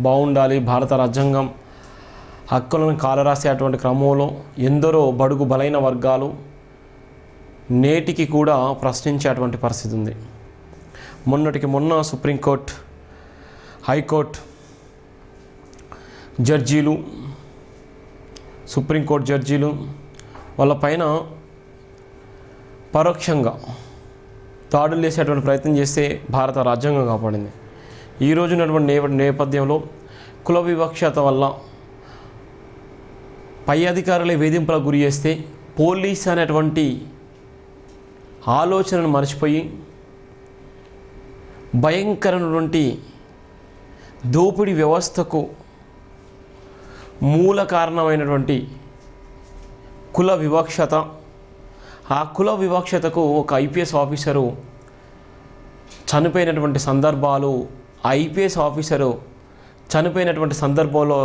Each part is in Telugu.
బాగుండాలి, భారత రాజ్యాంగం హక్కులను కాలరాసేటువంటి క్రమంలో ఎందరో బడుగు బలైన వర్గాలు నేటికి కూడా ప్రశ్నించేటువంటి పరిస్థితి ఉంది. మొన్నటికి మొన్న సుప్రీంకోర్టు, హైకోర్టు జడ్జీలు, సుప్రీంకోర్టు జడ్జీలు వాళ్ళ పైన పరోక్షంగా దాడులు చేసేటువంటి ప్రయత్నం చేస్తే భారత రాజ్యాంగం కాపాడింది. ఈరోజు ఉన్నటువంటి నేపథ్యంలో కుల వివక్షత వల్ల పై అధికారులే వేధింపులకు గురి చేస్తే పోలీస్ అనేటువంటి ఆలోచనను మర్చిపోయి భయంకరమైనటువంటి దోపిడీ వ్యవస్థకు మూల కారణమైనటువంటి కుల వివక్షత, ఆ కుల వివక్షతకు ఒక ఐపీఎస్ ఆఫీసరు చనిపోయినటువంటి సందర్భాలు, ఐపీఎస్ ఆఫీసరు చనిపోయినటువంటి సందర్భంలో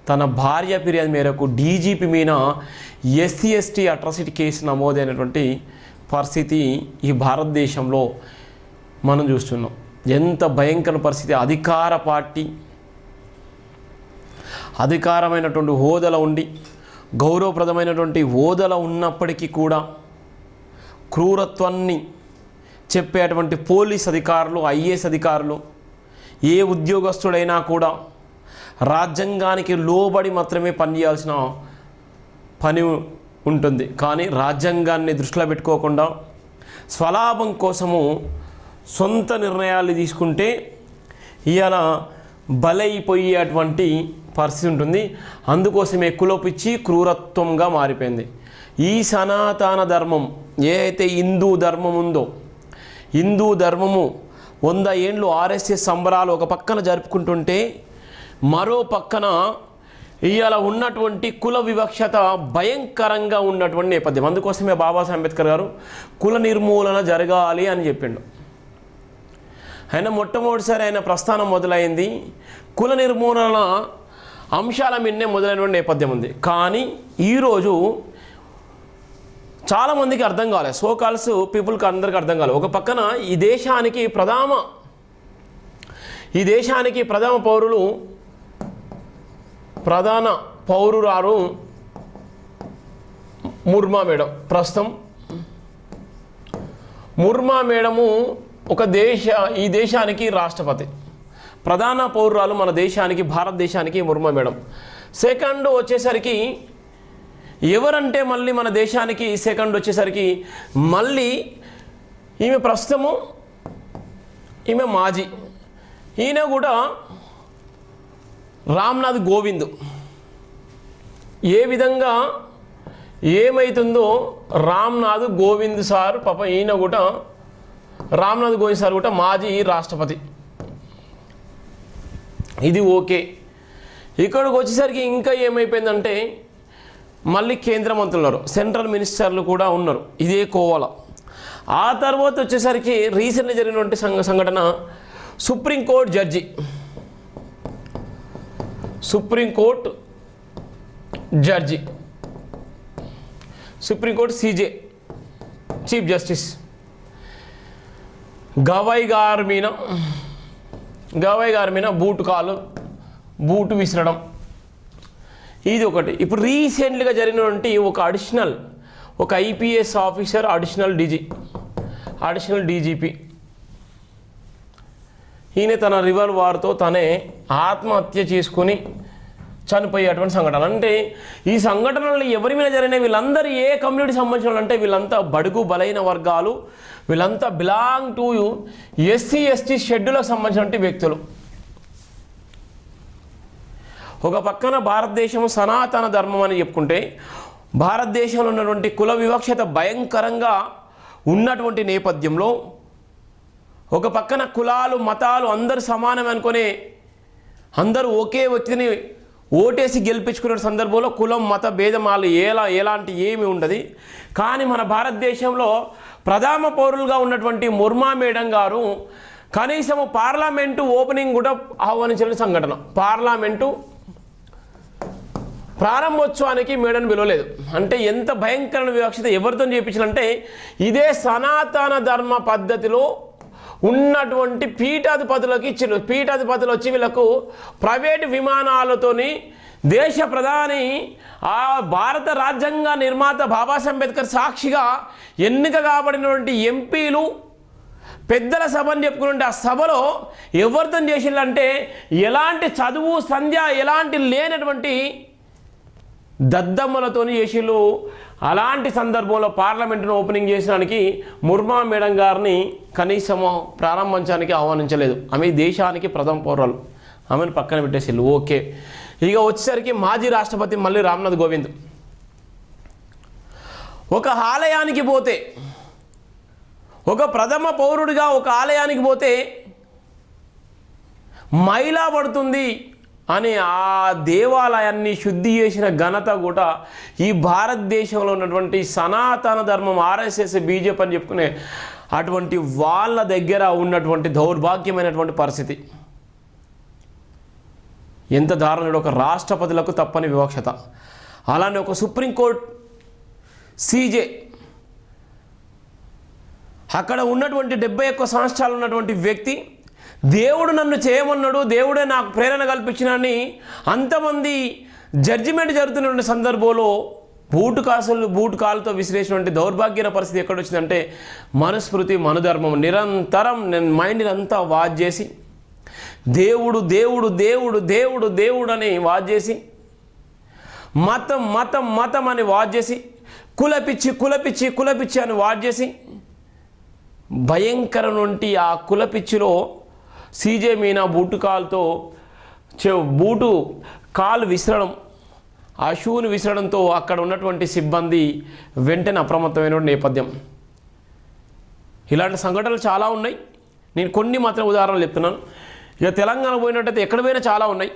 తన భార్య ఫిర్యాదు మేరకు డీజీపీ మీద ఎస్సీ ఎస్టీ అట్రాసిటీ కేసు నమోదైనటువంటి పరిస్థితి ఈ భారతదేశంలో మనం చూస్తున్నాం. ఎంత భయంకర పరిస్థితి! అధికార పార్టీ అధికారమైనటువంటి హోదాలో ఉండి, గౌరవప్రదమైనటువంటి హోదాలో ఉన్నప్పటికీ కూడా క్రూరత్వాన్ని చెప్పేటువంటి పోలీస్ అధికారులు, ఐఏఎస్ అధికారులు, ఏ ఉద్యోగస్తుడైనా కూడా రాజ్యాంగానికి లోబడి మాత్రమే పనిచేయాల్సిన పని ఉంటుంది. కానీ రాజ్యాంగాన్ని దృష్టిలో పెట్టుకోకుండా స్వలాభం కోసము సొంత నిర్ణయాలు తీసుకుంటే ఇవాళ బలైపోయేటువంటి పరిస్థితి ఉంటుంది. అందుకోసమే కులపిచ్చి క్రూరత్వంగా మారిపోయింది. ఈ సనాతన ధర్మం ఏదైతే హిందూ ధర్మం ఉందో, హిందూ ధర్మము 100 ఏండ్లు ఆర్ఎస్ఎస్ సంబరాలు ఒక పక్కన జరుపుకుంటుంటే మరో పక్కన ఇవాళ ఉన్నటువంటి కుల వివక్షత భయంకరంగా ఉన్నటువంటి నేపథ్యం. అందుకోసమే బాబాసాహెబ్ అంబేద్కర్ గారు కుల నిర్మూలన జరగాలి అని చెప్పిండు. ఆయన మొట్టమొదటిసారి ఆయన ప్రస్థానం మొదలైంది కుల నిర్మూలన అంశాల మీదనే మొదలైనటువంటి నేపథ్యం ఉంది. కానీ ఈరోజు చాలామందికి అర్థం కాలేదు, సోకాల్స్ పీపుల్కి అందరికీ అర్థం కాలేదు. ఒక పక్కన ఈ దేశానికి ప్రధాన పౌరురాలు ముర్మా మేడం. ప్రస్తుతం ముర్మా మేడము ఈ దేశానికి రాష్ట్రపతి. ప్రధాన పౌరురాలు మన దేశానికి, భారతదేశానికి ముర్మా మేడం. సెకండ్ వచ్చేసరికి ఎవరంటే మళ్ళీ మన దేశానికి సెకండ్ వచ్చేసరికి మళ్ళీ ఈమె ప్రస్తుతము ఈమె మాజీ, ఈయన కూడా రామ్నాథ్ కోవింద్. ఏ విధంగా ఏమవుతుందో రామ్నాథ్ కోవింద్ సార్ పాప, ఈయన కూడా రామ్నాథ్ కోవింద్ సార్ కూడా మాజీ రాష్ట్రపతి. ఇది ఓకే. ఇక్కడికి వచ్చేసరికి ఇంకా ఏమైపోయిందంటే మళ్ళీ కేంద్ర మంత్రులు ఉన్నారు, సెంట్రల్ మినిస్టర్లు కూడా ఉన్నారు, ఇదే కోవాల. ఆ తర్వాత వచ్చేసరికి రీసెంట్గా జరిగినటువంటి సంఘటన supreme court CJ chief justice Gavai గారి మీద బూటు విసరడం, ఇది ఒకటి. ఇప్పుడు రీసెంట్గా జరిగినటువంటి ఒక ఐపీఎస్ ఆఫీసర్, అడిషనల్ డీజీపీ, ఈయన తన రివాల్వర్తో తనే ఆత్మహత్య చేసుకొని చనిపోయేటువంటి సంఘటన. అంటే ఈ సంఘటనలు ఎవరి మీద జరిగినాయి? వీళ్ళందరూ ఏ కమ్యూనిటీ సంబంధించిన అంటే వీళ్ళంతా బడుగు బలైన వర్గాలు, వీళ్ళంతా బిలాంగ్ టు ఎస్సీ ఎస్టీ షెడ్యూల్కి సంబంధించిన వ్యక్తులు. ఒక పక్కన భారతదేశం సనాతన ధర్మం అని చెప్పుకుంటే భారతదేశంలో ఉన్నటువంటి కుల వివక్షత భయంకరంగా ఉన్నటువంటి నేపథ్యంలో ఒక పక్కన కులాలు, మతాలు అందరూ సమానం అనుకునే అందరూ ఒకే వ్యక్తిని ఓటేసి గెలిపించుకునే సందర్భంలో కులం మత భేదమాలు ఎలాంటి ఏమి ఉండదు. కానీ మన భారతదేశంలో ప్రధాన పౌరులుగా ఉన్నటువంటి ముర్మా మేడం గారు కనీసం పార్లమెంటు ఓపెనింగ్ కూడా ఆహ్వానించిన సంఘటన. పార్లమెంటు ప్రారంభోత్సవానికి మేడను పిలవలేదు అంటే ఎంత భయంకరమైన వివక్షత ఎవరితో చేయించాలంటే ఇదే సనాతన ధర్మ పద్ధతిలో ఉన్నటువంటి పీఠాధిపతులకు ఇచ్చిండు. పీఠాధిపతులు వచ్చి వీళ్ళకు ప్రైవేటు విమానాలతోని దేశ ప్రధాని ఆ భారత రాజ్యాంగ నిర్మాత బాబాసాహెబ్ అంబేద్కర్ సాక్షిగా ఎన్నిక కాబడినటువంటి ఎంపీలు పెద్దల సభని చెప్పుకుంటే ఆ సభలో ఎవరితో చేసిందంటే ఎలాంటి చదువు సంధ్య ఎలాంటి లేనటువంటి దద్దమ్మలతోని చేసిళ్ళు. అలాంటి సందర్భంలో పార్లమెంటును ఓపెనింగ్ చేసడానికి ముర్మా మేడం గారిని కనీసము ప్రారంభించడానికి ఆహ్వానించలేదు. ఆమె దేశానికి ప్రథమ పౌరులు, ఆమెను పక్కన పెట్టేసిళ్ళు. ఓకే, ఇక వచ్చేసరికి మాజీ రాష్ట్రపతి మళ్ళీ రామ్నాథ్ కోవింద్ ఒక ఆలయానికి పోతే, ఒక ప్రథమ పౌరుడిగా ఒక ఆలయానికి పోతే మైలా పడుతుంది అని ఆ దేవాలయాన్ని శుద్ధి చేసిన ఘనత కూడా ఈ భారతదేశంలో ఉన్నటువంటి సనాతన ధర్మం ఆర్ఎస్ఎస్ బీజేపీ అని చెప్పుకునే అటువంటి వాళ్ళ దగ్గర ఉన్నటువంటి దౌర్భాగ్యమైనటువంటి పరిస్థితి. ఎంత దారుణం! ఒక రాష్ట్రపతులకు తప్పని వివక్షత. అలానే ఒక సుప్రీంకోర్టు సీజే అక్కడ ఉన్నటువంటి 71 సంవత్సరాలు ఉన్నటువంటి వ్యక్తి దేవుడు నన్ను చేయమన్నాడు, దేవుడే నాకు ప్రేరణ కల్పించినని అంతమంది జడ్జిమెంట్ జరుగుతున్నటువంటి సందర్భంలో బూటు కాలుతో విసిరేసినటువంటి దౌర్భాగ్యమైన పరిస్థితి ఎక్కడొచ్చిందంటే మనుస్మృతి మనుధర్మం నిరంతరం మైండ్ని అంతా వాచ్ చేసి దేవుడు దేవుడు దేవుడు దేవుడు దేవుడు అని వాచ్ చేసి మతం మతం మతం అని వాచ్ చేసి కులపిచ్చి కులపిచ్చి కులపిచ్చి అని వాచ్ చేసి భయంకర నుండి ఆ కులపిచ్చిలో సీజే మీనా బూటు కాలు విసరడం, ఆ షూను విసరడంతో అక్కడ ఉన్నటువంటి సిబ్బంది వెంటనే అప్రమత్తమైన నేపథ్యం. ఇలాంటి సంఘటనలు చాలా ఉన్నాయి. నేను కొన్ని మాత్రం ఉదాహరణలు చెప్తున్నాను. ఇక తెలంగాణ పోయినట్టయితే ఎక్కడ పోయినా చాలా ఉన్నాయి.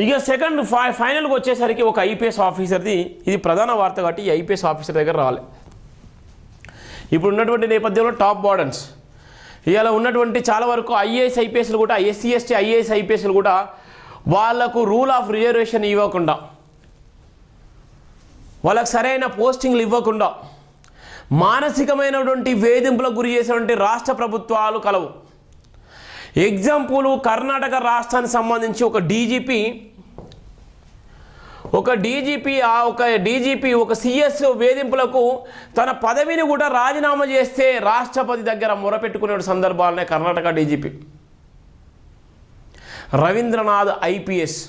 ఇక సెకండ్ ఫైనల్గా వచ్చేసరికి ఒక ఐపీఎస్ ఆఫీసర్ది, ఇది ప్రధాన వార్త కాబట్టి ఈ ఐపీఎస్ ఆఫీసర్ దగ్గర రావాలి. ఇప్పుడు ఉన్నటువంటి నేపథ్యంలో టాప్ వార్డెన్స్ ఇలా ఉన్నటువంటి చాలా వరకు ఐఏఎస్ ఐపీఎస్లు కూడా ఎస్సీ ఎస్టీ ఐఏఎస్ ఐపీఎస్లు కూడా వాళ్లకు రూల్ ఆఫ్ రిజర్వేషన్ ఇవ్వకుండా, వాళ్ళకు సరైన పోస్టింగ్లు ఇవ్వకుండా మానసికమైనటువంటి వేధింపులకు గురి చేసినటువంటి రాష్ట్ర ప్రభుత్వాలు కలవు. ఎగ్జాంపుల్, కర్ణాటక రాష్ట్రానికి సంబంధించి ఒక డీజీపీ ఒక సిఎస్ వేధింపులకు తన పదవిని కూడా రాజీనామా చేస్తే రాష్ట్రపతి దగ్గర మొరపెట్టుకునే సందర్భాలనే కర్ణాటక డీజీపీ రవీంద్రనాథ్ ఐపీఎస్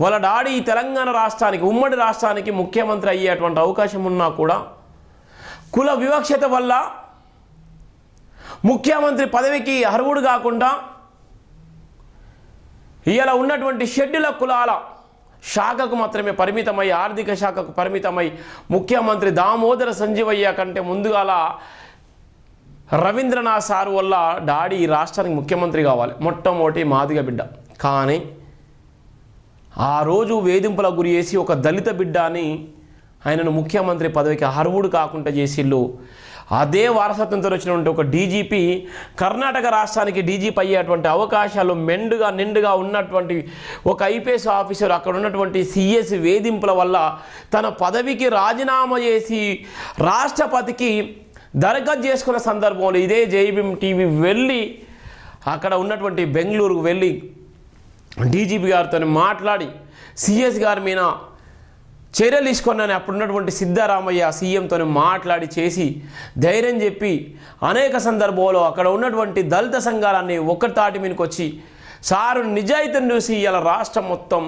వాళ్ళ డాడీ ఈ తెలంగాణ రాష్ట్రానికి ఉమ్మడి రాష్ట్రానికి ముఖ్యమంత్రి అయ్యేటువంటి అవకాశం ఉన్నా కూడా కుల వివక్షత వల్ల ముఖ్యమంత్రి పదవికి అర్హుడు కాకుండా ఇలా ఉన్నటువంటి షెడ్యూల కులాల శాఖకు మాత్రమే పరిమితమై, ఆర్థిక శాఖకు పరిమితమై ముఖ్యమంత్రి దామోదర సంజీవయ్య కంటే ముందుగాల రవీంద్రనాథ్ సార్ వల్ల డాడీ ఈ రాష్ట్రానికి ముఖ్యమంత్రి కావాలి, మొట్టమొదటి మాదిగ బిడ్డ. కానీ ఆ రోజు వేధింపులకు గురి చేసి ఒక దళిత బిడ్డ అని ఆయనను ముఖ్యమంత్రి పదవికి అర్హుడు కాకుండా చేసిళ్ళు. అదే వారసత్వంతో వచ్చినటువంటి ఒక డీజీపీ కర్ణాటక రాష్ట్రానికి డీజీపీ అయ్యేటువంటి అవకాశాలు నిండుగా ఉన్నటువంటి ఒక ఐపీఎస్ ఆఫీసర్ అక్కడ ఉన్నటువంటి సిఎస్ వేధింపుల వల్ల తన పదవికి రాజీనామా చేసి రాష్ట్రపతికి దరఖాస్తు చేసుకున్న సందర్భంలో ఇదే జైభీమ్ టీవీ వెళ్ళి అక్కడ ఉన్నటువంటి బెంగళూరుకు వెళ్ళి డీజీపీ గారితో మాట్లాడి సిఎస్ గారి మీద చర్యలు తీసుకున్నాను అప్పుడున్నటువంటి సిద్ధరామయ్య సీఎంతో మాట్లాడి చేసి ధైర్యం చెప్పి అనేక సందర్భాల్లో అక్కడ ఉన్నటువంటి దళిత సంఘాలన్నీ ఒక్క తాటి మీదకి వచ్చి సారు నిజాయితీని చూసి ఇలా రాష్ట్రం మొత్తం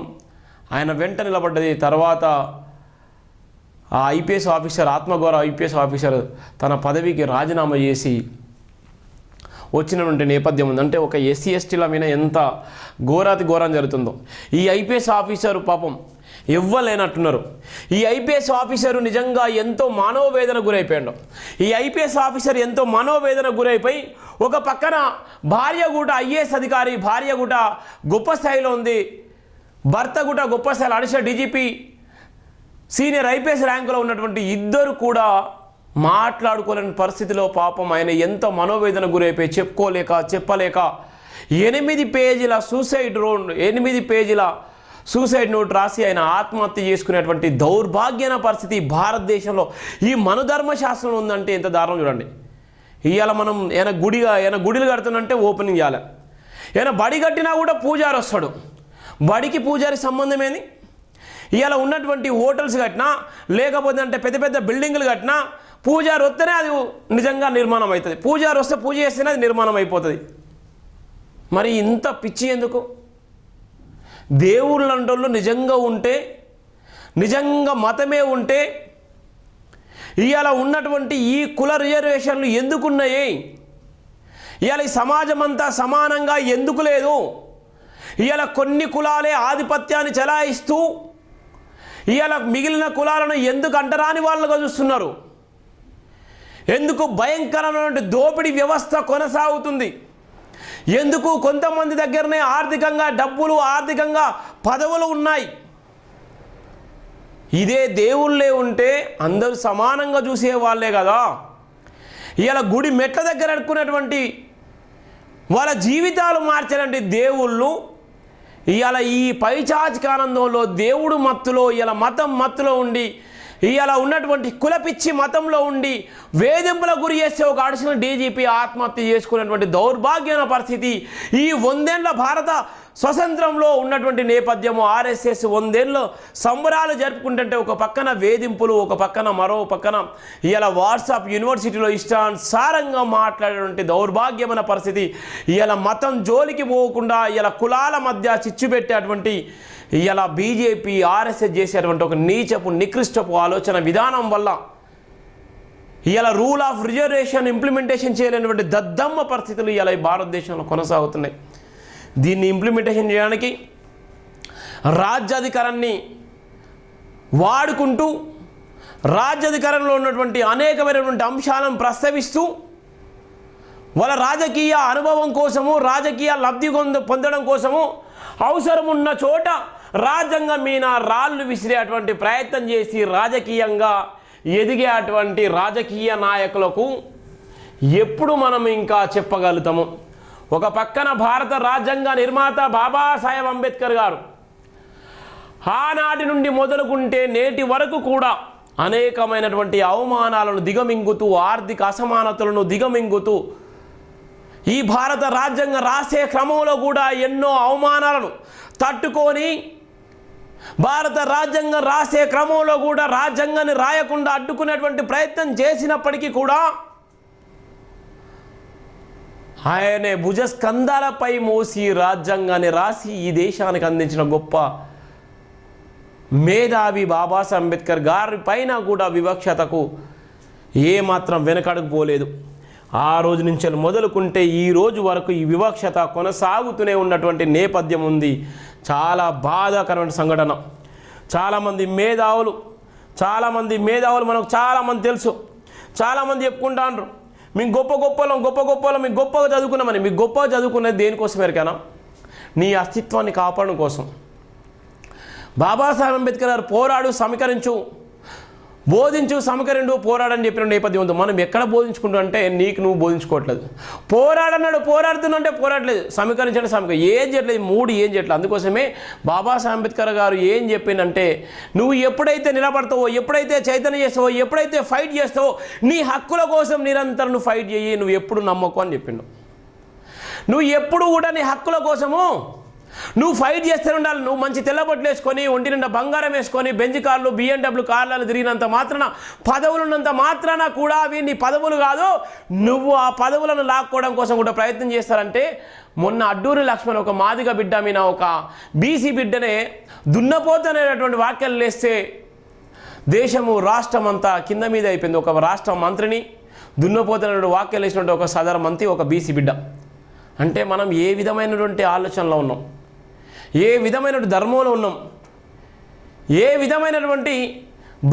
ఆయన వెంట నిలబడ్డది. తర్వాత ఆ ఐపీఎస్ ఆఫీసర్ ఆత్మగౌరవ ఐపీఎస్ ఆఫీసర్ తన పదవికి రాజీనామా చేసి వచ్చినటువంటి నేపథ్యం ఉంది. అంటే ఒక ఎస్సీ ఎస్టీల మీద ఎంత ఘోరాతి ఘోరం జరుగుతుందో. ఈ ఐపీఎస్ ఆఫీసరు పాపం ఇవ్వలేనట్టున్నారు. ఈ ఐపీఎస్ ఆఫీసరు నిజంగా ఎంతో మనోవేదన గురైపోయాడు. ఈ ఐపీఎస్ ఆఫీసర్ ఎంతో మనోవేదన గురైపోయి ఒక పక్కన భార్య కూడా ఐఏఎస్ అధికారి, భార్య కూడా గొప్ప స్థాయిలో ఉంది, భర్త కూడా గొప్ప స్థాయిలో అడిషనల్ డీజీపీ సీనియర్ ఐపీఎస్ ర్యాంకులో ఉన్నటువంటి ఇద్దరు కూడా మాట్లాడుకోలేని పరిస్థితిలో పాపం ఆయన ఎంతో మనోవేదన గురైపోయి చెప్పలేక 8 పేజీల సూసైడ్ నోట్ రాసి ఆయన ఆత్మహత్య చేసుకునేటువంటి దౌర్భాగ్యమైన పరిస్థితి భారతదేశంలో ఈ మనుధర్మ శాస్త్రం ఉందంటే ఎంత దారుణం చూడండి. ఇవాళ మనం ఏమైనా గుడిలు కడుతున్నంటే ఓపెనింగ్ చేయాలి. ఏమైనా బడి కట్టినా కూడా పూజారి వస్తాడు. బడికి పూజారి సంబంధం ఏంది? ఇవాళ ఉన్నటువంటి హోటల్స్ కట్టినా లేకపోతే అంటే పెద్ద పెద్ద బిల్డింగులు కట్టినా పూజారి వస్తేనే అది నిజంగా నిర్మాణం అవుతుంది. పూజారి వస్తే పూజ చేస్తేనే అది నిర్మాణం అయిపోతుంది. మరి ఇంత పిచ్చి ఎందుకు? దేవుళ్ళు అంటోళ్ళు నిజంగా ఉంటే, నిజంగా మతమే ఉంటే ఇవాళ ఉన్నటువంటి ఈ కుల రిజర్వేషన్లు ఎందుకున్నాయి? ఇవాళ ఈ సమాజం అంతా సమానంగా ఎందుకు లేదు? ఇవాళ కొన్ని కులాలే ఆధిపత్యాన్ని చెలాయిస్తూ ఇవాళ మిగిలిన కులాలను ఎందుకు అంటరాని వాళ్ళుగా చూస్తున్నారు? ఎందుకు భయంకరమైన దోపిడీ వ్యవస్థ కొనసాగుతుంది? ఎందుకు కొంతమంది దగ్గరనే ఆర్థికంగా డబ్బులు, ఆర్థికంగా పదవులు ఉన్నాయి? ఇదే దేవుళ్ళే ఉంటే అందరూ సమానంగా చూసే వాళ్ళే కదా. ఇవాళ గుడి మెట్ల దగ్గర అనుకున్నటువంటి వాళ్ళ జీవితాలు మార్చాలంటే దేవుళ్ళు ఇవాళ ఈ పైచాచిక ఆనందంలో, దేవుడు మత్తులో, ఇవాళ మతం మత్తులో ఉండి, ఇవాళ ఉన్నటువంటి కులపిచ్చి మతంలో ఉండి వేధింపుల గురి చేస్తే ఒక అడిషనల్ డీజీపీ ఆత్మహత్య చేసుకున్నటువంటి దౌర్భాగ్యమైన పరిస్థితి ఈ 100 ఏళ్ల భారత స్వతంత్రంలో ఉన్నటువంటి నేపథ్యము. ఆర్ఎస్ఎస్ 100 ఏళ్ళు సంబరాలు జరుపుకుంటుంటే ఒక పక్కన వేధింపులు, ఒక పక్కన మరో పక్కన ఇలా వాట్సాప్ యూనివర్సిటీలో ఇష్టానుసారంగా మాట్లాడేటువంటి దౌర్భాగ్యమైన పరిస్థితి. ఇలా మతం జోలికి పోకుండా ఇలా కులాల మధ్య చిచ్చు పెట్టేటువంటి ఇలా బీజేపీ ఆర్ఎస్ఎస్ చేసేటువంటి ఒక నీచపు నికృష్టపు ఆలోచన విధానం వల్ల ఇలా రూల్ ఆఫ్ రిజర్వేషన్ ఇంప్లిమెంటేషన్ చేయలేనటువంటి దద్దమ్మ పరిస్థితులు ఇలా ఈ భారతదేశంలో కొనసాగుతున్నాయి. దీన్ని ఇంప్లిమెంటేషన్ చేయడానికి రాజ్యాధికారాన్ని వాడుకుంటూ రాజ్యాధికారంలో ఉన్నటువంటి అనేకమైనటువంటి అంశాలను ప్రస్తావిస్తూ వాళ్ళ రాజకీయ అనుభవం కోసము, రాజకీయ లబ్ధి పొందడం కోసము అవసరం ఉన్న చోట రాజ్యాంగం మీద రాళ్ళు విసిరేటువంటి ప్రయత్నం చేసి రాజకీయంగా ఎదిగేటువంటి రాజకీయ నాయకులకు ఎప్పుడు మనం ఇంకా చెప్పగలుగుతాము? ఒక పక్కన భారత రాజ్యాంగ నిర్మాత బాబాసాహెబ్ అంబేద్కర్ గారు ఆనాటి నుండి మొదలుకుంటే నేటి వరకు కూడా అనేకమైనటువంటి అవమానాలను దిగమింగుతూ, ఆర్థిక అసమానతలను దిగమింగుతూ ఈ భారత రాజ్యాంగం రాసే క్రమంలో కూడా ఎన్నో అవమానాలను తట్టుకొని భారత రాజ్యాంగం రాసే క్రమంలో కూడా రాజ్యాంగాన్ని రాయకుండా అడ్డుకునేటువంటి ప్రయత్నం చేసినప్పటికీ కూడా ఆయనే భుజస్కంధాలపై మోసి రాజ్యాంగాన్ని రాసి ఈ దేశానికి అందించిన గొప్ప మేధావి బాబాసాహెబ్ అంబేద్కర్ గారి పైన కూడా వివక్షతకు ఏమాత్రం వెనకడుగు పోలేదు. ఆ రోజు నుంచి మొదలుకుంటే ఈ రోజు వరకు ఈ వివక్షత కొనసాగుతూనే ఉన్నటువంటి నేపథ్యం ఉంది. చాలా బాధాకరమైన సంఘటన. చాలామంది మేధావులు మనకు చాలామంది తెలుసు. చాలామంది చెప్పుకుంటాండ్రు మీకు గొప్ప గొప్పలు మీకు గొప్పగా చదువుకున్నామని. మీకు గొప్పగా చదువుకున్నది దేనికోసం ఎరికైనా? నీ అస్తిత్వాన్ని కాపాడడం కోసం. బాబాసాహెబ్ అంబేద్కర్ గారు పోరాడు, సమీకరించు, బోధించు, సమీకరిండు, పోరాడని చెప్పిన నేపథ్యం ఉంది. మనం ఎక్కడ బోధించుకుంటాం అంటే నీకు నువ్వు బోధించుకోవట్లేదు. పోరాడన్నాడు, పోరాడుతున్నంటే పోరాడలేదు. సమీకరించండి, ఏం చేయట్లేదు, ఏం చేయట్లేదు. అందుకోసమే బాబాసాహెబ్ అంబేద్కర్ గారు ఏం చెప్పిందంటే నువ్వు ఎప్పుడైతే నిలబడతావో, ఎప్పుడైతే చైతన్యం చేస్తావో, ఎప్పుడైతే ఫైట్ చేస్తావో నీ హక్కుల కోసం నిరంతరం నువ్వు ఫైట్ చేయి, నువ్వు ఎప్పుడు నమ్మకు అని చెప్పిండు. నువ్వు ఎప్పుడు కూడా నీ హక్కుల కోసము నువ్వు ఫైట్ చేస్తూ ఉండాలి. నువ్వు మంచి తెల్లబొట్లు వేసుకొని, ఒంటి నిండా బంగారం వేసుకొని, బెంజ్ కార్లు, BMW కార్లలో తిరిగినంత మాత్రాన, పదవులు ఉన్నంత మాత్రాన కూడా అవి నీ పదవులు కాదు. నువ్వు ఆ పదవులను లాక్కోవడం కోసం కూడా ప్రయత్నం చేస్తారంటే మొన్న అడ్డూరి లక్ష్మణ్ ఒక మాదిగ బిడ్డ మీద ఒక బీసీ బిడ్డనే దున్నపోతనేటటువంటి వాక్యాలు లేస్తే దేశము రాష్ట్రం అంతా కింద మీద అయిపోయింది. ఒక రాష్ట్ర మంత్రిని దున్నపోతనేటువంటి వాక్యాలు వేసినటువంటి ఒక సదరు మంత్రి ఒక బీసీ బిడ్డ. అంటే మనం ఏ విధమైనటువంటి ఆలోచనలో ఉన్నాం, ఏ విధమైనటువంటి ధర్మంలో ఉన్నాం, ఏ విధమైనటువంటి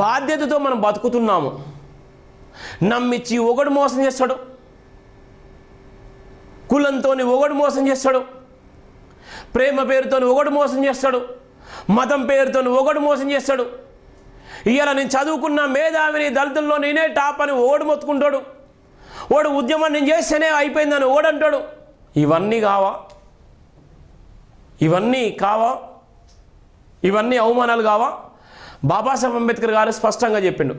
బాధ్యతతో మనం బతుకుతున్నాము. నమ్మిచ్చి ఒకడు మోసం చేస్తాడు, కులంతో ఒకడు మోసం చేస్తాడు, ప్రేమ పేరుతో ఒకడు మోసం చేస్తాడు, మతం పేరుతో ఒకడు మోసం చేస్తాడు. ఇవాళ నేను చదువుకున్న మేధావిని, దళితుల్లో నేనే టాప్ అని ఓడు మొత్తుకుంటాడు. ఓడు ఉద్యమం నేను చేస్తేనే అయిపోయిందని ఓడంటాడు. ఇవన్నీ కావా? ఇవన్నీ అవమానాలు కావా? బాబాసాహెబ్ అంబేద్కర్ గారు స్పష్టంగా చెప్పిండు,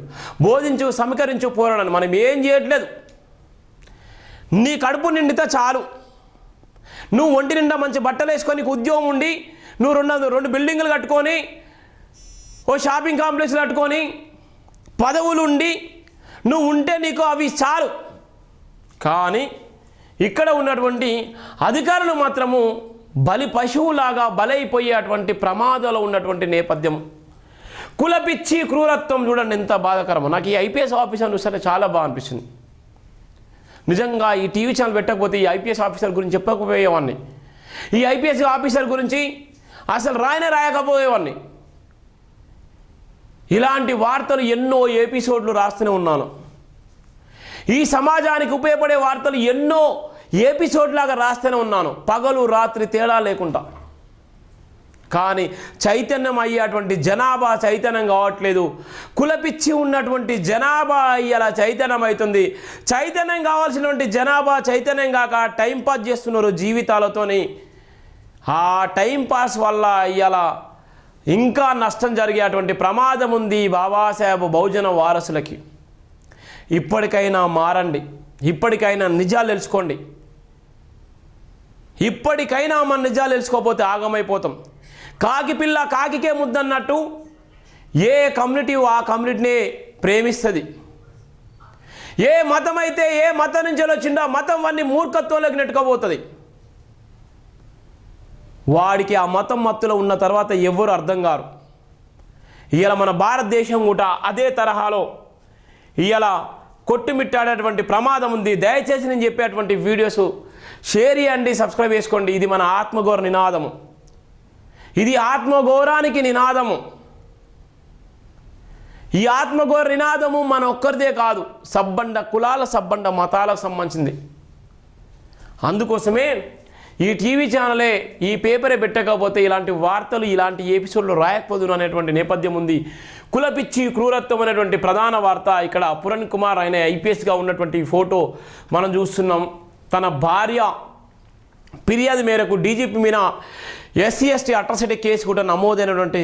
బోధించు, సమీకరించు, పోరాడని. మనం ఏం చేయట్లేదు. నీ కడుపు నిండితే చాలు, నువ్వు ఒంటి నిండా మంచి బట్టలు వేసుకొని నీకు ఉద్యోగం ఉండి నువ్వు రెండు బిల్డింగులు కట్టుకొని ఓ షాపింగ్ కాంప్లెక్స్లు కట్టుకొని పదవులు ఉండి నువ్వు ఉంటే నీకు అవి చాలు. కానీ ఇక్కడ ఉన్నటువంటి అధికారులు మాత్రము పశువులాగా బలైపోయేటువంటి ప్రమాదంలో ఉన్నటువంటి నేపథ్యం. కులపిచ్చి క్రూరత్వం చూడండి ఎంత బాధాకరమో. నాకు ఈ ఐపీఎస్ ఆఫీసర్ చూస్తే చాలా బాగా అనిపిస్తుంది. నిజంగా ఈ టీవీ ఛానల్ పెట్టకపోతే ఈ ఐపీఎస్ ఆఫీసర్ గురించి చెప్పకపోయేవాడిని, ఈ ఐపీఎస్ ఆఫీసర్ గురించి అసలు రాయకపోయేవాడిని. ఇలాంటి వార్తలు ఎన్నో ఎపిసోడ్లు రాస్తూనే ఉన్నాను. ఈ సమాజానికి ఉపయోగపడే వార్తలు ఎన్నో ఎపిసోడ్లాగా రాస్తూనే ఉన్నాను, పగలు రాత్రి తేడా లేకుండా. కానీ చైతన్యం అయ్యేటువంటి జనాభా చైతన్యం కావట్లేదు. కులపిచ్చి ఉన్నటువంటి జనాభా ఇలా చైతన్యం అవుతుంది. చైతన్యం కావాల్సినటువంటి జనాభా చైతన్యం కాక టైంపాస్ చేస్తున్నారు జీవితాలతోని. ఆ టైంపాస్ వల్ల ఇలా ఇంకా నష్టం జరిగేటువంటి ప్రమాదం ఉంది బాబాసాహెబ్ బహుజన వారసులకి. ఇప్పటికైనా మారండి, ఇప్పటికైనా నిజాలు తెలుసుకోండి. ఇప్పటికైనా మన నిజాలు తెలుసుకోకపోతే ఆగమైపోతాం. కాకి పిల్ల కాకికే ముద్దన్నట్టు ఏ కమ్యూనిటీ ఆ కమ్యూనిటీనే ప్రేమిస్తుంది. ఏ మతం అయితే ఏ మతం నుంచి వచ్చిందో ఆ మతం వాడిని మూర్ఖత్వంలోకి నెట్టుకోబోతుంది. వాడికి ఆ మతం మత్తులో ఉన్న తర్వాత ఎవ్వరు అర్థం కారు. ఇవాళ మన భారతదేశం కూడా అదే తరహాలో ఇవాళ కొట్టుమిట్టాడేటువంటి ప్రమాదం ఉంది. దయచేసి నేను చెప్పేటువంటి వీడియోస్ షేర్ చేయండి, సబ్స్క్రైబ్ చేసుకోండి. ఇది మన ఆత్మగౌరవ నినాదము, ఇది ఆత్మగౌరవానికి నినాదము. ఈ ఆత్మగౌరవ నినాదము మన ఒక్కరిదే కాదు, సబ్బండ కులాల సబ్బండ మతాలకు సంబంధించింది. అందుకోసమే ఈ టీవీ ఛానలే ఈ పేపరే పెట్టకపోతే ఇలాంటి వార్తలు ఇలాంటి ఎపిసోడ్లు రాయకపోదును అనేటువంటి నేపథ్యం ఉంది. కులపిచ్చి క్రూరత్వం అనేటువంటి ప్రధాన వార్త. ఇక్కడ పురణ్ కుమార్ ఆయన ఐపీఎస్గా ఉన్నటువంటి ఫోటో మనం చూస్తున్నాం. తన భార్య ఫిర్యాదు మేరకు డీజీపీ మీద SC/ST అట్రాసిటీ కేసు కూడా నమోదైనటువంటి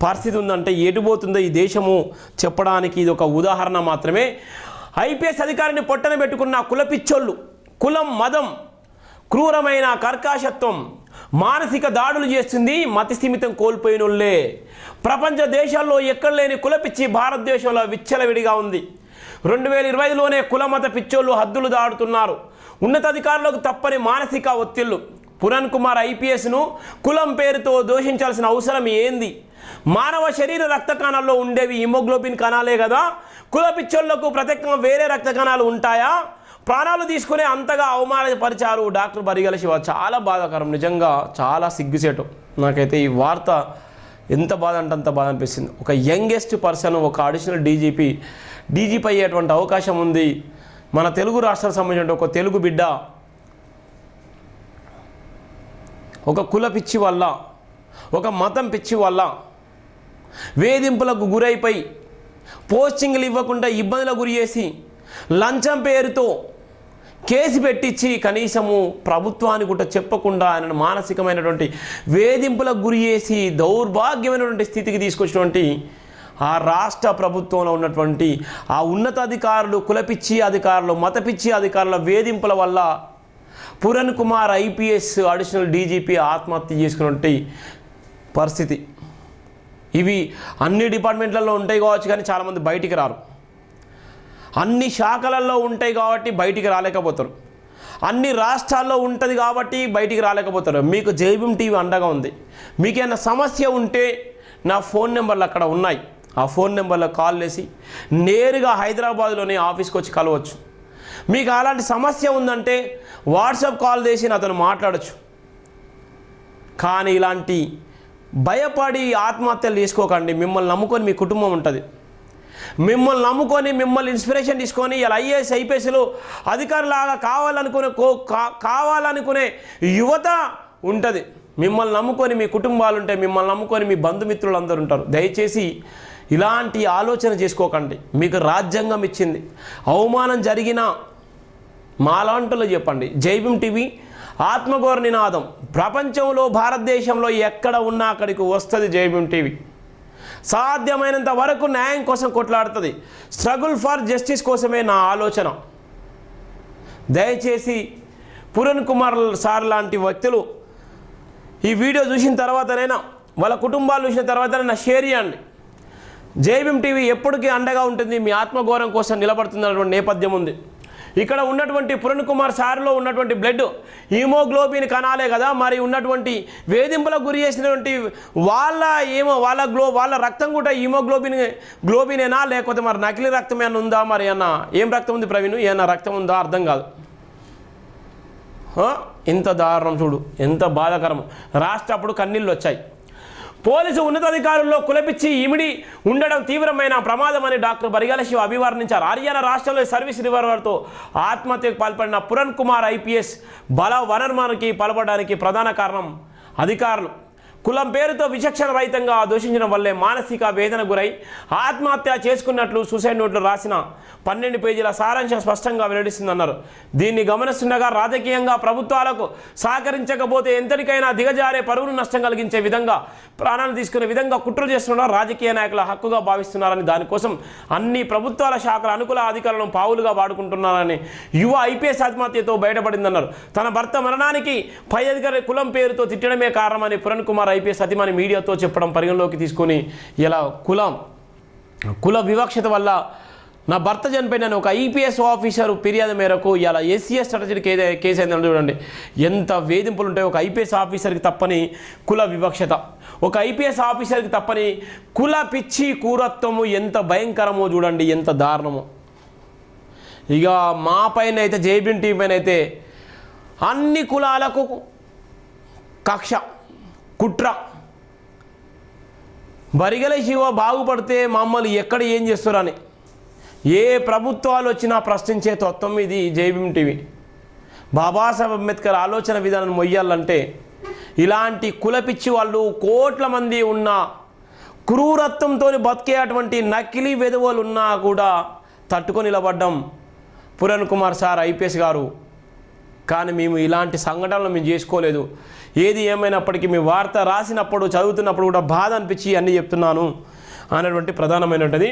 పరిస్థితి ఉందంటే ఎటుపోతుందో ఈ దేశము చెప్పడానికి ఇది ఒక ఉదాహరణ మాత్రమే. ఐపీఎస్ అధికారిని పొట్టన పెట్టుకున్న కులపిచ్చోళ్ళు, కులం మదం క్రూరమైన కర్కాశత్వం మానసిక దాడులు చేస్తుంది. మతి స్థిమితం కోల్పోయినోళ్ళే. ప్రపంచ దేశాల్లో ఎక్కడ లేని కులపిచ్చి భారతదేశంలో విచ్చలవిడిగా ఉంది. 2025లోనే కులమత పిచ్చోళ్ళు హద్దులు దాడుతున్నారు. ఉన్నతాధికారులకు తప్పని మానసిక ఒత్తిళ్లు. పురణ్ కుమార్ ఐపీఎస్ను కులం పేరుతో దూషించాల్సిన అవసరం ఏంది? మానవ శరీర రక్త కణాల్లో ఉండేవి హిమోగ్లోబిన్ కణాలే కదా. కుల పిచ్చోళ్లకు ప్రత్యేకంగా వేరే రక్త కణాలు ఉంటాయా? ప్రాణాలు తీసుకునే అంతగా అవమానపరిచారు డాక్టర్ బరిగల శివ. చాలా బాధాకరం, నిజంగా చాలా సిగ్గుసేటు. నాకైతే ఈ వార్త ఎంత బాధ అంటే అంత బాధ అనిపిస్తుంది. ఒక యంగెస్ట్ పర్సన్ ఒక అడిషనల్ డీజీపీ అయ్యేటువంటి అవకాశం ఉంది. మన తెలుగు రాష్ట్రాలకు సంబంధించిన ఒక తెలుగు బిడ్డ ఒక కుల పిచ్చి వల్ల, ఒక మతం పిచ్చి వల్ల వేధింపులకు గురైపోయి పోస్టింగ్లు ఇవ్వకుండా ఇబ్బందులకు గురి చేసి లంచం పేరుతో కేసు పెట్టించి కనీసము ప్రభుత్వానికి కూడా చెప్పకుండా ఆయన మానసికమైనటువంటి వేధింపులకు గురి చేసి దౌర్భాగ్యమైనటువంటి స్థితికి తీసుకొచ్చినటువంటి ఆ రాష్ట్ర ప్రభుత్వంలో ఉన్నటువంటి ఆ ఉన్నతాధికారులు, కులపిచ్చి అధికారులు, మతపిచ్చి అధికారుల వేధింపుల వల్ల puran Kumar IPS additional DGP ఆత్మహత్య చేసుకున్నటువంటి పరిస్థితి. ఇవి అన్ని డిపార్ట్మెంట్లలో ఉంటాయి కావచ్చు, కానీ చాలామంది బయటికి రారు. అన్ని శాఖలలో ఉంటాయి కాబట్టి బయటికి రాలేకపోతారు. అన్ని రాష్ట్రాల్లో ఉంటుంది కాబట్టి బయటికి రాలేకపోతారు. మీకు జైభీం టీవీ అండగా ఉంది. మీకేమైనా సమస్య ఉంటే నా ఫోన్ నెంబర్లు అక్కడ ఉన్నాయి. ఆ ఫోన్ నెంబర్లో కాల్ చేసి నేరుగా హైదరాబాద్లోని ఆఫీస్కి వచ్చి కలవచ్చు. మీకు అలాంటి సమస్య ఉందంటే వాట్సాప్ కాల్ చేసి నాతో మాట్లాడచ్చు. కానీ ఇలాంటి భయపడి ఆత్మహత్యలు చేసుకోకండి. మిమ్మల్ని నమ్ముకొని మీ కుటుంబం ఉంటుంది. మిమ్మల్ని నమ్ముకొని మిమ్మల్ని ఇన్స్పిరేషన్ తీసుకొని ఇలా ఐఏఎస్ ఐపీఎస్లు అధికారులాగా కావాలనుకునే యువత ఉంటుంది. మిమ్మల్ని నమ్ముకొని మీ కుటుంబాలు ఉంటాయి. మిమ్మల్ని నమ్ముకొని మీ బంధుమిత్రులు అందరూ ఉంటారు. దయచేసి ఇలాంటి ఆలోచన చేసుకోకండి. మీకు రాజ్యాంగం ఇచ్చింది. అవమానం జరిగినా మాలాంటలో చెప్పండి. జైభీం టీవీ ఆత్మగౌరవ నినాదం. ప్రపంచంలో భారతదేశంలో ఎక్కడ ఉన్నా అక్కడికి వస్తుంది జైభీం టీవీ. సాధ్యమైనంత వరకు న్యాయం కోసం కొట్లాడుతుంది. స్ట్రగుల్ ఫర్ జస్టిస్ కోసమే నా ఆలోచన. దయచేసి పూరన్ కుమార్ సార్ లాంటి వ్యక్తులు ఈ వీడియో చూసిన తర్వాతనైనా వాళ్ళ కుటుంబాలు చూసిన తర్వాతనైనా షేర్ చేయండి. జై భీమ్ టీవీ ఎప్పటికీ అండగా ఉంటుంది, మీ ఆత్మగౌరవం కోసం నిలబడుతున్నటువంటి నేపథ్యం ఉంది. ఇక్కడ ఉన్నటువంటి పూరన్ కుమార్ సార్లో ఉన్నటువంటి బ్లడ్ హీమోగ్లోబిన్ కణాలే కదా, మరి ఉన్నటువంటి వేధింపులకు గురి చేసినటువంటి వాళ్ళ రక్తం కూడా గ్లోబినేనా లేకపోతే మరి నకిలీ రక్తం ఏమైనా ఉందా, మరి ఏమన్నా ఏం రక్తం ఉంది ప్రవీణ్, ఏమన్నా రక్తం ఉందా అర్థం కాదు. ఇంత దారుణం చూడు, ఎంత బాధాకరం. రాష్ట్రప్పుడు కన్నీళ్ళు వచ్చాయి. పోలీసు ఉన్నతాధికారుల్లో కులపిచ్చి ఇమిడి ఉండడం తీవ్రమైన ప్రమాదమని డాక్టర్ బరిగాల శివ అభివర్ణించారు. హర్యానా రాష్ట్రంలో సర్వీస్ రివాల్వర్తో ఆత్మహత్యకు పాల్పడిన పూరన్ కుమార్ ఐపీఎస్ బల వనరుమానికి పాల్పడడానికి ప్రధాన కారణం అధికారులు కులం పేరుతో విచక్షణ రహితంగా దూషించడం వల్లే మానసిక వేదన గురై ఆత్మహత్య చేసుకున్నట్లు సూసైడ్ నోట్లో రాసిన 12 పేజీల సారాంశం స్పష్టంగా వెల్లడిస్తుందన్నారు. దీన్ని గమనిస్తుండగా రాజకీయంగా ప్రభుత్వాలకు సహకరించకపోతే ఎంతటికైనా దిగజారే పరువును నష్టం కలిగించే విధంగా ప్రాణాలు తీసుకునే విధంగా కుట్రలు చేస్తున్నారు. రాజకీయ నాయకుల హక్కుగా భావిస్తున్నారని, దానికోసం అన్ని ప్రభుత్వాల శాఖల అనుకూల అధికారులను పావులుగా వాడుకుంటున్నారని యువ ఐపీఎస్ ఆత్మహత్యతో బయటపడిందన్నారు. తన భర్త మరణానికి పై అధికారి కులం పేరుతో తిట్టడమే కారణమని పూరన్ కుమార్ ఐపీఎస్ అతిమాని మీడియాతో చెప్పడం పరిగణలోకి తీసుకొని ఇలా కుల వివక్షత వల్ల నా భర్త చనిపోయిన ఒక ఐపీఎస్ ఆఫీసర్ ఫిర్యాదు మేరకు ఇలా ఎస్సీఎస్ స్ట్రాటజీ కేసు అయిందని చూడండి. ఎంత వేధింపులు ఉంటాయి ఒక ఐపీఎస్ ఆఫీసర్కి తప్పని కుల వివక్షత, ఒక ఐపీఎస్ ఆఫీసర్కి తప్పని కుల పిచ్చి కూరత్వము ఎంత భయంకరమో చూడండి, ఎంత దారుణమో. ఇక మా పైన అయితే జై భీమ్ టీవీ పైన అయితే అన్ని కులాలకు కక్ష కుట్ర. బరిగల శివ బాగుపడితే మమ్మల్ని ఎక్కడ ఏం చేస్తారని ఏ ప్రభుత్వాలు వచ్చినా ప్రశ్నించే తత్వం ఇది జై భీమ్ టీవీ. బాబాసాహెబ్ అంబేద్కర్ ఆలోచన విధానాన్ని మొయ్యాలంటే ఇలాంటి కులపిచ్చి వాళ్ళు కోట్ల మంది ఉన్న క్రూరత్వంతో బతికే అటువంటి నకిలీ వెధవలు ఉన్నా కూడా తట్టుకొని నిలబడ్డం పూరన్ కుమార్ సార్ ఐపీఎస్ గారు. కానీ మేము ఇలాంటి సంఘటనలు మేము చేసుకోలేదు. ఏది ఏమైనప్పటికీ మీ వార్త రాసినప్పుడు చదువుతున్నప్పుడు కూడా బాధ అనిపించి అన్నీ చెప్తున్నాను అనేటువంటి ప్రధానమైనటువంటిది.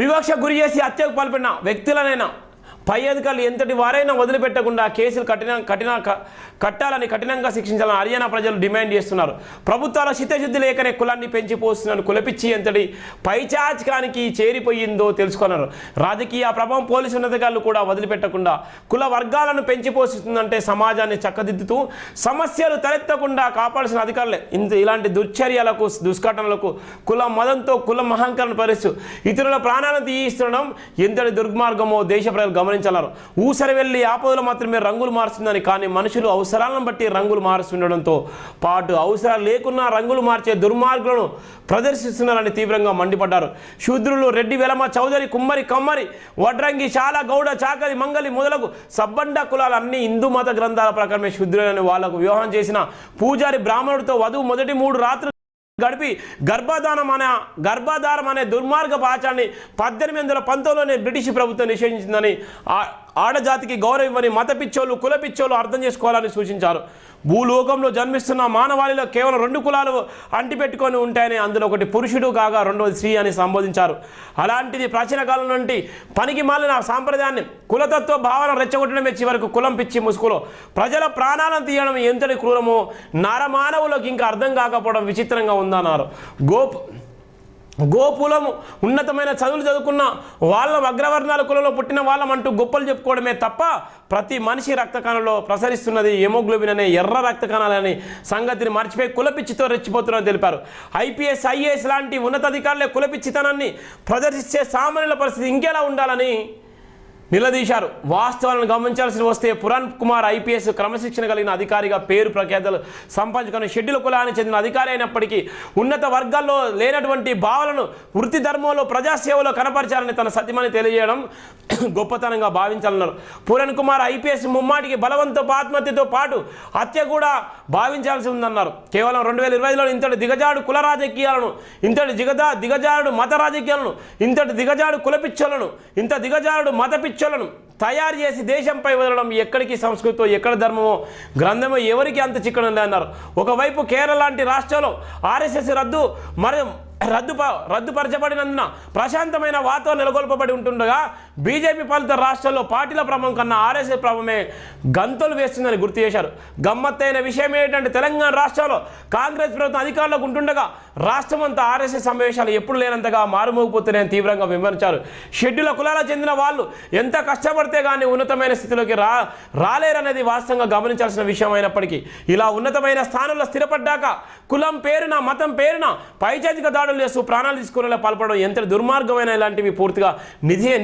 వివక్ష గురి చేసి హత్యకు పాల్పడిన వ్యక్తులనైనా పై అధికారులు ఎంతటి వారైనా వదిలిపెట్టకుండా కేసులు కట్టాలని కఠినంగా శిక్షించాలని హర్యానా ప్రజలు డిమాండ్ చేస్తున్నారు. ప్రభుత్వాల చిత్తశుద్ధి లేకనే కులాన్ని పెంచిపోస్తున్నారు. కులపిచ్చి ఎంతటి పైచాచికానికి చేరిపోయిందో తెలుసుకున్నారు. రాజకీయ ప్రభావం పోలీసు ఉన్నతాధికారులు కూడా వదిలిపెట్టకుండా కుల వర్గాలను పెంచిపోస్తుందంటే సమాజాన్ని చక్కదిద్దుతూ సమస్యలు తలెత్తకుండా కాపాడాల్సిన అధికారులే ఇలాంటి దుశ్చర్యలకు దుష్ఘటనలకు కుల మదంతో కుల మహంకారాన్ని పరిస్తూ ఇతరుల ప్రాణాలను తీయిస్తుండడం ఎంతటి దుర్మార్గమో దేశ ప్రజలు గమనించారు. ఊసరి వెళ్ళి ఆపదలు మాత్రమే రంగులు మారుస్తుందని, కానీ మనుషులు అవసరాలను బట్టి రంగులు మారుస్తుండడంతో పాటు అవసరాలు లేకున్నా రంగులు మార్చే దుర్మార్గులను ప్రదర్శిస్తున్నారని తీవ్రంగా మండిపడ్డారు. శూద్రులు, రెడ్డి, వెలమ, చౌదరి, కుమ్మరి, కమ్మరి, వడ్రంగి, శాల, గౌడ, చాకలి, మంగలి మొదలగు సబ్బండ కులాలు అన్ని హిందూ మత గ్రంథాల ప్రకారమే శూద్రులని వాళ్లకు వివాహం చేసిన పూజారి బ్రాహ్మణుడితో వధువు మొదటి 3 రాత్రులు గడిపి గర్భాధారం అనే దుర్మార్గ ఆచారాన్ని 1819లోనే బ్రిటిష్ ప్రభుత్వం నిషేధించిందని, ఆడజాతికి గౌరవం ఇవ్వని మత పిచ్చోళ్ళు కుల పిచ్చోళ్ళు అర్థం చేసుకోవాలని సూచించారు. భూలోకంలో జన్మిస్తున్న మానవాళిలో కేవలం 2 కులాలు అంటిపెట్టుకొని ఉంటాయని, అందులో ఒకటి పురుషుడు కాగా రెండవది స్త్రీ అని సంబోధించారు. అలాంటిది ప్రాచీన కాలం నుండి పనికి మాలిన సాంప్రదాయాన్ని కులతత్వ భావన రెచ్చగొట్టడమే చివరకు కులం పిచ్చి ముసుగులో ప్రజల ప్రాణాలను తీయడం ఎంతటి క్రూరమో నరమానవులకు ఇంకా అర్థం కాకపోవడం విచిత్రంగా ఉందన్నారు. గోకులము ఉన్నతమైన చదువులు చదువుకున్న వాళ్ళ అగ్రవర్ణాల కులంలో పుట్టిన వాళ్ళమంటూ గొప్పలు చెప్పుకోవడమే తప్ప ప్రతి మనిషి రక్త కణంలో ప్రసరిస్తున్నది హెమోగ్లోబిన్ అనే ఎర్ర రక్త కణాలని సంగతిని మర్చిపోయి కులపిచ్చితో రెచ్చిపోతున్నారని తెలిపారు. ఐపీఎస్, ఐఏఎస్ లాంటి ఉన్నతాధికారులే కులపిచ్చితనాన్ని ప్రదర్శించే సామాన్యుల పరిస్థితి ఇంకెలా ఉండాలని నిలదీశారు. వాస్తవాలను గమనించాల్సి వస్తే పూరన్ కుమార్ ఐపీఎస్ క్రమశిక్షణ కలిగిన అధికారిగా పేరు ప్రఖ్యాతలు సంపాదించుకుని షెడ్యూల్ కులానికి చెందిన అధికారి అయినప్పటికీ ఉన్నత వర్గాల్లో లేనటువంటి భావాలను వృత్తి ధర్మంలో ప్రజాసేవలో కనపరిచారని తన సత్యమని తెలియజేయడం గొప్పతనంగా భావించాలన్నారు. పూరన్ కుమార్ ఐపీఎస్ ముమ్మాటికి బలవంతపు ఆత్మహత్యతో పాటు హత్య కూడా భావించాల్సి ఉందన్నారు. కేవలం 2025లో ఇంతటి దిగజాడు కుల రాజకీయాలను, ఇంతటి దిగజాడు మత రాజకీయాలను, ఇంతటి దిగజాడు కులపిచ్చలను, ఇంత దిగజాడు మత పిచ్చలను తయారు చేసి దేశంపై వదలడం ఎక్కడికి సంస్కృతో ఎక్కడ ధర్మమో గ్రంథమో ఎవరికి అంత చిక్కడం లేదన్నారు. ఒకవైపు కేరళ లాంటి రాష్ట్రాల్లో ఆర్ఎస్ఎస్ రద్దు, రద్దుపరచబడినందున ప్రశాంతమైన వాతావరణం నెలకొల్పబడి ఉంటుండగా బీజేపీ పాలిత రాష్ట్రాల్లో పార్టీల ప్రభావం కన్నా ఆర్ఎస్ఎస్ ప్రభావమే గంతులు వేస్తుందని గుర్తు చేశారు. గమ్మత్తైన విషయం ఏంటంటే తెలంగాణ రాష్ట్రంలో కాంగ్రెస్ ప్రభుత్వం అధికారంలోకి ఉంటుండగా రాష్ట్రం అంతా ఆర్ఎస్ఎస్ సమావేశాలు ఎప్పుడు లేనంతగా మారుమోగిపోతున్నాయని తీవ్రంగా విమర్శించారు. షెడ్యూల్ కులాలకు చెందిన వాళ్ళు ఎంత కష్టపడితే కానీ ఉన్నతమైన స్థితిలోకి రాలేరనేది వాస్తవంగా గమనించాల్సిన విషయం అయినప్పటికీ ఇలా ఉన్నతమైన స్థానంలో స్థిరపడ్డాక కులం పేరున మతం పేరున పైచాచిక దాడులు చేస్తూ ప్రాణాలు తీసుకునేలా పాల్పడడం ఎంత దుర్మార్గమైన ఇలాంటివి పూర్తిగా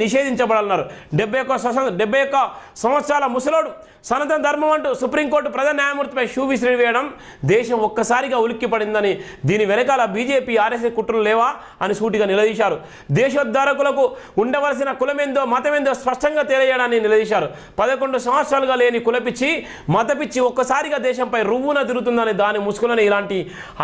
నిషేధించబడాలన్నారు. 71 సంవత్సరాల ముసలోడు సనాతన ధర్మం అంటూ సుప్రీంకోర్టు ప్రధాన న్యాయమూర్తిపై షూ విసిరి వేయడం దేశం ఒక్కసారిగా ఉలిక్కి పడిందని, దీని వెనకాల బీజేపీ ఆర్ఎస్ఎస్ కుట్రలు లేవా అని సూటిగా నిలదీశారు. దేశోద్ధారకులకు ఉండవలసిన కులమేందో మతమేందో స్పష్టంగా తెలియజేయడాన్ని నిలదీశారు. 11 సంవత్సరాలుగా లేని కులపిచ్చి మతపిచ్చి ఒక్కసారిగా దేశంపై రువ్వున తిరుగుతుందని దాని ముసుగులని ఇలాంటి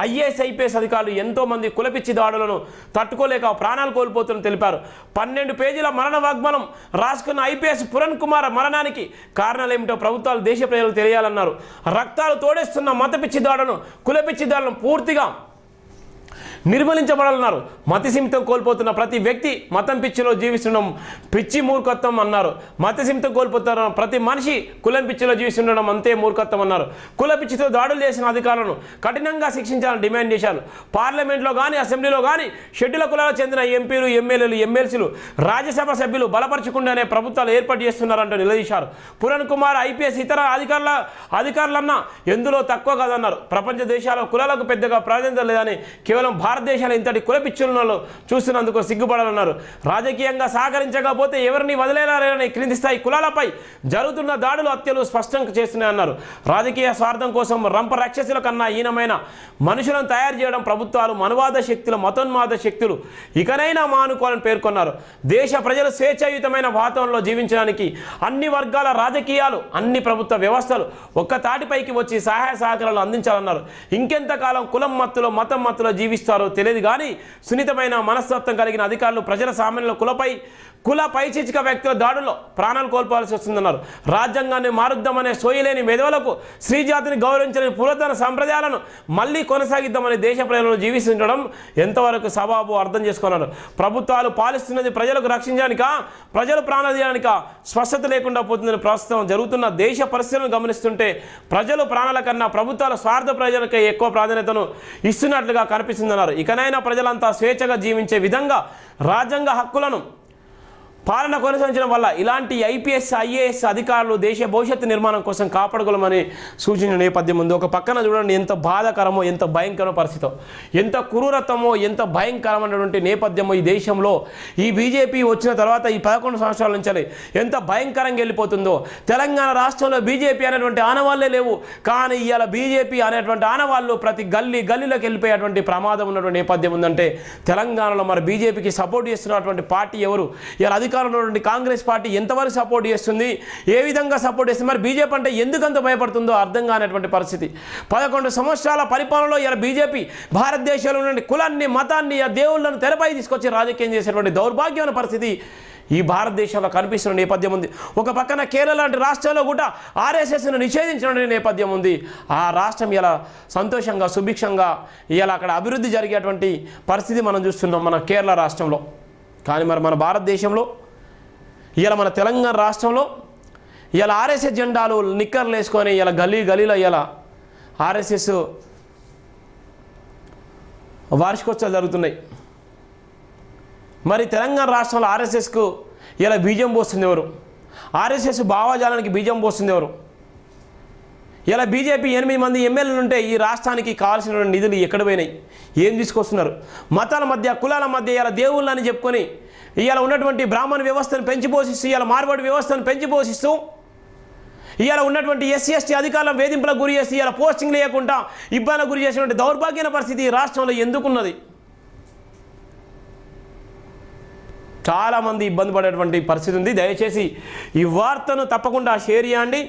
ఐఏఎస్ ఐపీఎస్ అధికారులు ఎంతోమంది కులపిచ్చి దాడులను తట్టుకోలేక ప్రాణాలు కోల్పోతున్న తెలిపారు. 12 పేజీల మరణ వాగ్మనం రాసుకున్న ఐపీఎస్ పురణ్ కుమార్ మరణానికి కారణాలేమిటో ప్రభుత్వాలు దేశ ప్రజలకు తెలియాలన్నారు. రక్తాలు తోడేస్తున్న మతపిచ్చి దాడులను కులపిచ్చి దాడులను పూర్తిగా నిర్మూలించబడాలన్నారు. మతిసిమితం కోల్పోతున్న ప్రతి వ్యక్తి మతం పిచ్చిలో జీవిస్తుండడం పిచ్చి మూర్ఖత్వం అన్నారు. మతిసిమితం కోల్పోతున్న ప్రతి మనిషి కులం పిచ్చిలో జీవిస్తుండడం అంతే మూర్ఖత్వం అన్నారు. కుల పిచ్చితో దాడులు చేసిన అధికారులను కఠినంగా శిక్షించాలని డిమాండ్ చేశారు. పార్లమెంట్లో కానీ అసెంబ్లీలో కానీ షెడ్యూల్ కులాలకు చెందిన ఎంపీలు ఎమ్మెల్యేలు ఎమ్మెల్సీలు రాజ్యసభ సభ్యులు బలపరచకుండానే ప్రభుత్వాలు ఏర్పాటు చేస్తున్నారంటూ నిలదీశారు. పురణ్ కుమార్ ఐపీఎస్ ఇతర అధికారులన్నా ఎందులో తక్కువ కాదన్నారు. ప్రపంచ దేశాల కులాలకు పెద్దగా ప్రాధాన్యత లేదని కేవలం భారతదేశాలు ఇంతటి కులపిచ్చులను చూస్తున్నందుకు సిగ్గుపడాలన్నారు. రాజకీయంగా సహకరించకపోతే ఎవరిని వదిలేరని క్రింది స్థాయి కులాలపై జరుగుతున్న దాడులు హత్యలు స్పష్టం చేస్తున్నాయన్నారు. రాజకీయ స్వార్థం కోసం రంప రాక్షసుల కన్నా హీనమైన మనుషులను తయారు చేయడం ప్రభుత్వాలు మనువాద శక్తులు మతోన్మాద శక్తులు ఇకనైనా మానుకోవాలని పేర్కొన్నారు. దేశ ప్రజలు స్వేచ్ఛాయుతమైన వాతావరణంలో జీవించడానికి అన్ని వర్గాల రాజకీయాలు అన్ని ప్రభుత్వ వ్యవస్థలు ఒక్క తాటిపైకి వచ్చి సహాయ సహకారాలు అందించాలన్నారు. ఇంకెంతకాలం కులం మత్తులో మతం మత్తులో జీవిస్తారు తెలియదు కానీ సున్నితమైన మనస్తత్వం కలిగిన అధికారులు ప్రజల సామాన్యుల కుల పైచిక వ్యక్తుల దాడుల్లో ప్రాణాలు కోల్పోవాల్సి వస్తుందన్నారు. రాజ్యాంగాన్ని మారుద్దామనే సోయలేని మెదవులకు స్త్రీజాతిని గౌరవించని పురాతన సంప్రదాయాలను మళ్ళీ కొనసాగిద్దామని దేశ ప్రజలను జీవిస్తుండడం ఎంతవరకు సబాబు అర్థం చేసుకున్నారు. ప్రభుత్వాలు పాలిస్తున్నది ప్రజలకు రక్షించడానిక ప్రజలు ప్రాణాదీయానిక స్వస్థత లేకుండా పోతుందని ప్రస్తుతం జరుగుతున్న దేశ పరిస్థితులను గమనిస్తుంటే ప్రజలు ప్రాణాల కన్నా ప్రభుత్వాల స్వార్థ ప్రజలకే ఎక్కువ ప్రాధాన్యతను ఇస్తున్నట్లుగా కనిపిస్తుందన్నారు. ఇకనైనా ప్రజలంతా స్వేచ్ఛగా జీవించే విధంగా రాజ్యాంగ హక్కులను పాలన కొనసాగించడం వల్ల ఇలాంటి ఐపీఎస్ ఐఏఎస్ అధికారులు దేశ భవిష్యత్తు నిర్మాణం కోసం కాపాడుకోవాలని సూచించిన నేపథ్యం ఉంది. ఒక పక్కన చూడండి ఎంత బాధాకరమో ఎంత భయంకరమో పరిస్థితో ఎంత క్రూరత్వమో ఎంత భయంకరమైనటువంటి నేపథ్యమో ఈ దేశంలో ఈ బీజేపీ వచ్చిన తర్వాత ఈ 11 సంవత్సరాల నుంచి ఎంత భయంకరంగా వెళ్ళిపోతుందో. తెలంగాణ రాష్ట్రంలో బీజేపీ అనేటువంటి ఆనవాళ్ళే లేవు, కానీ ఇవాళ బీజేపీ అనేటువంటి ఆనవాళ్ళు ప్రతి గల్లీలోకి వెళ్ళిపోయేటువంటి ప్రమాదం ఉన్నటువంటి నేపథ్యం ఉందంటే తెలంగాణలో మరి బీజేపీకి సపోర్ట్ చేస్తున్నటువంటి పార్టీ ఎవరు? ఇలా అధికారంలో ఉన్నటువంటి కాంగ్రెస్ పార్టీ ఎంతవరకు సపోర్ట్ చేస్తుంది, ఏ విధంగా సపోర్ట్ చేస్తుంది, మరి బీజేపీ అంటే ఎందుకంత భయపడుతుందో అర్థం కానటువంటి పరిస్థితి. 11 సంవత్సరాల పరిపాలనలో ఇలా బీజేపీ భారతదేశంలో ఉన్న కులాన్ని మతాన్ని దేవుళ్ళను తెరపై తీసుకొచ్చి రాజకీయం చేసేటువంటి దౌర్భాగ్యమైన పరిస్థితి ఈ భారతదేశంలో కనిపిస్తున్న నేపథ్యం ఉంది. ఒక పక్కన కేరళ లాంటి రాష్ట్రాల్లో కూడా ఆర్ఎస్ఎస్ను నిషేధించిన నేపథ్యం ఉంది. ఆ రాష్ట్రం ఇలా సంతోషంగా సుభిక్షంగా ఇలా అక్కడ అభివృద్ధి జరిగేటువంటి పరిస్థితి మనం చూస్తున్నాం మన కేరళ రాష్ట్రంలో. కానీ మరి మన భారతదేశంలో ఇలా మన తెలంగాణ రాష్ట్రంలో ఇలా ఆర్ఎస్ఎస్ జెండాలు నిక్కర్లు వేసుకొని ఇలా గల్లీలో ఇలా ఆర్ఎస్ఎస్ వార్షికోత్సవాలు జరుగుతున్నాయి. మరి తెలంగాణ రాష్ట్రంలో ఆర్ఎస్ఎస్కు ఇలా బీజం పోస్తుంది ఎవరు? ఆర్ఎస్ఎస్ భావజాలానికి బీజం పోస్తుంది ఎవరు? ఇలా బీజేపీ 8 మంది ఎమ్మెల్యేలు ఉంటే ఈ రాష్ట్రానికి కావాల్సిన నిధులు ఎక్కడ పోయినాయి? ఏం తీసుకొస్తున్నారు? మతాల మధ్య కులాల మధ్య ఇలా దేవుళ్ళని చెప్పుకొని ఇవాళ ఉన్నటువంటి బ్రాహ్మణ వ్యవస్థను పెంచిపోషిస్తూ ఇవాళ మార్వాడి వ్యవస్థను పెంచిపోషిస్తూ ఇవాళ ఉన్నటువంటి ఎస్సీ ఎస్టీ అధికారుల వేధింపులకు గురి చేసి ఇవాళ పోస్టింగ్ లేకుండా ఇబ్బందులకు గురి చేసినటువంటి దౌర్భాగ్యమైన పరిస్థితి ఈ రాష్ట్రంలో ఎందుకున్నది? చాలామంది ఇబ్బంది పడేటువంటి పరిస్థితి ఉంది. దయచేసి ఈ వార్తను తప్పకుండా షేర్ చేయండి.